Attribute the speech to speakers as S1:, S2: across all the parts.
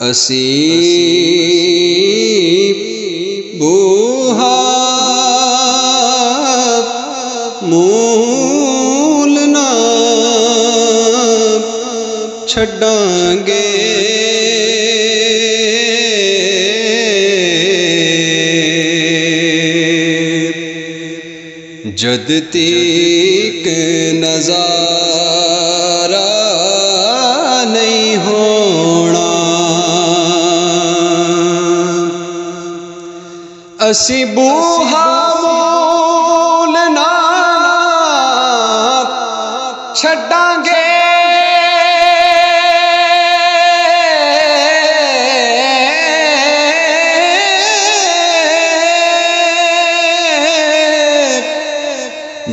S1: असी बूहा मूल ना छड्डांगे, जद तक नज़ारा नहीं होना। असी बूहा मूल ना छड्डांगे,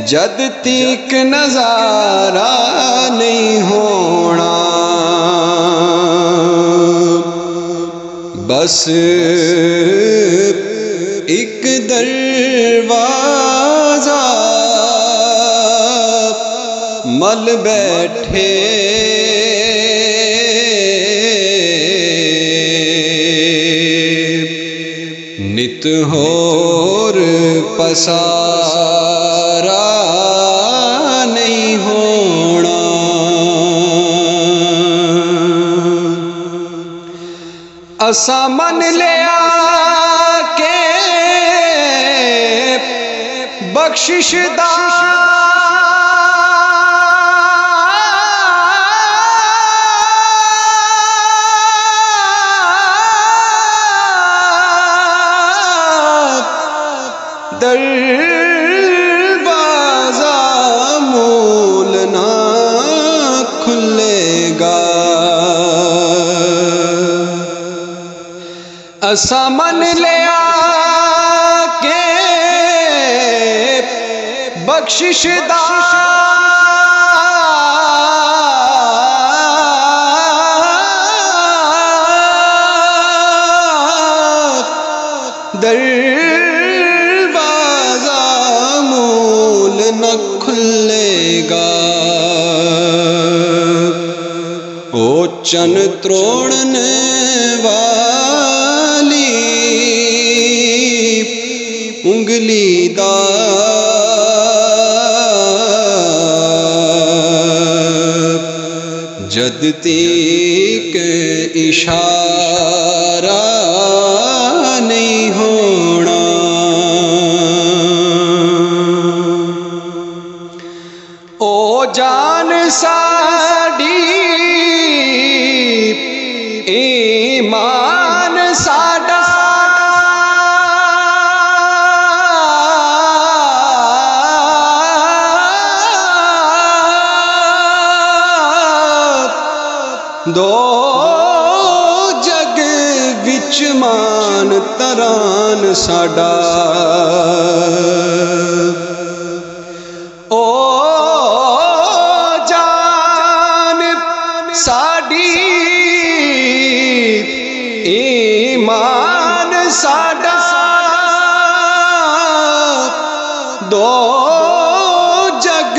S1: जद तक नज़ारा नहीं होना। बस एक दरवाज़ा मल बैठे, नित होर पसारा नहीं होना। असा मन लिया के बख्शिश दा दरवाज़ा मूल ना खुलेगा। असा मन लिया के बख्शिश दा दरवाज़ा मूल न खुलेगा। ओ चन त्रोड़ने वाली उंगली दा जद तक इशारा नहीं होना। ओ जान साडी ईमान साडा दो जग विच मान तरान साडा। ओ जान साडी ईमान साडा, दो जग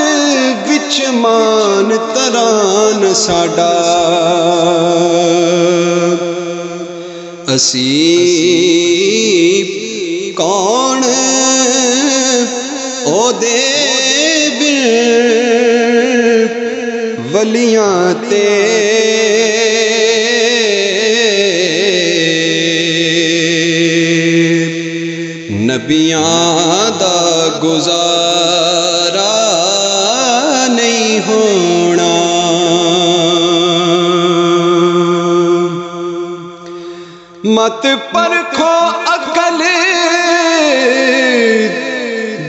S1: विच मान तरान साडा। असी कौन ओदे बिन वलियां ते नबियां दा गुजारा नहीं होना। मत परखो अकल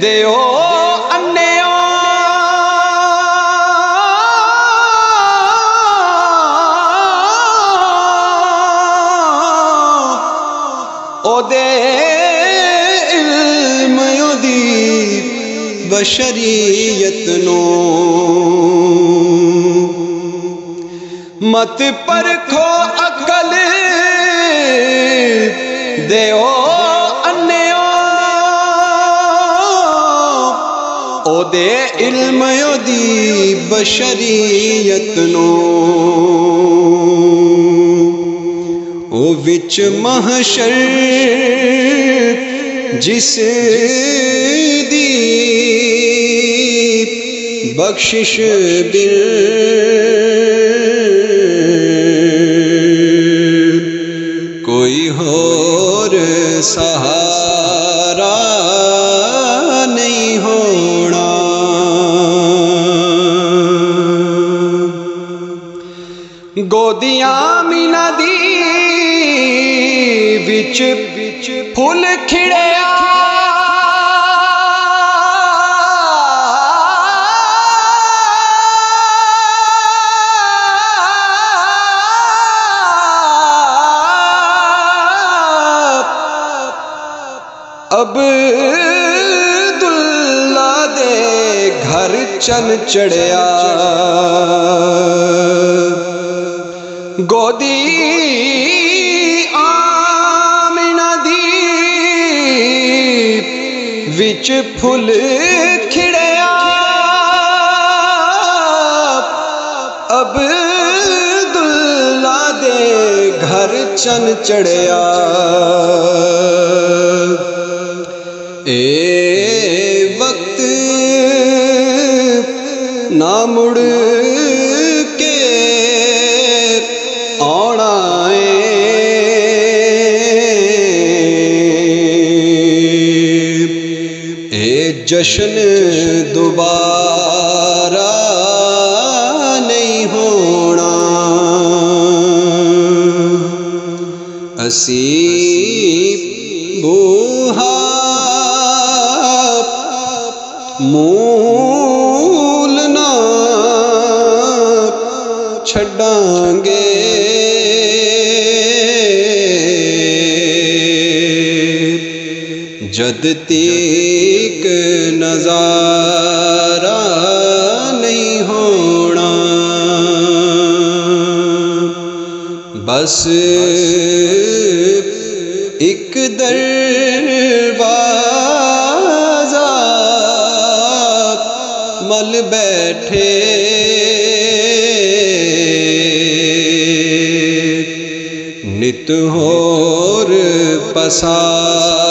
S1: देओ अन्नेओ, ओदे इल्म ओदी बशरीयत नो। मत परखो अकल ਦਿਓ ਅੰਨਿਓ ਉਹਦੇ ਇਲਮ ਉਹਦੀ ਬਸ਼ਰੀਅਤ ਨੂੰ ਉਹ ਵਿੱਚ ਮਹਸ਼ਰ ਜਿਸ ਦੀ ਬਖਸ਼ਿਸ਼ ਦਿਲ कोई होर सहारा नहीं होना। गोदियां मीना दी विच फुल खिड़िया अब्दुल्ला दे घर चन चढ़िया गोदी आमिना दी विच फुल खिड़िया अब्दुल्ला दे घर चन चढ़िया ए वक्त ना मुड़ के आना ए जश्न दोबारा नहीं होना। असी बूहा मूल ना छड्डांगे जद तक नज़ारा नहीं होना। बस एक दरवाज़ा मल बैठे नित होर पसारा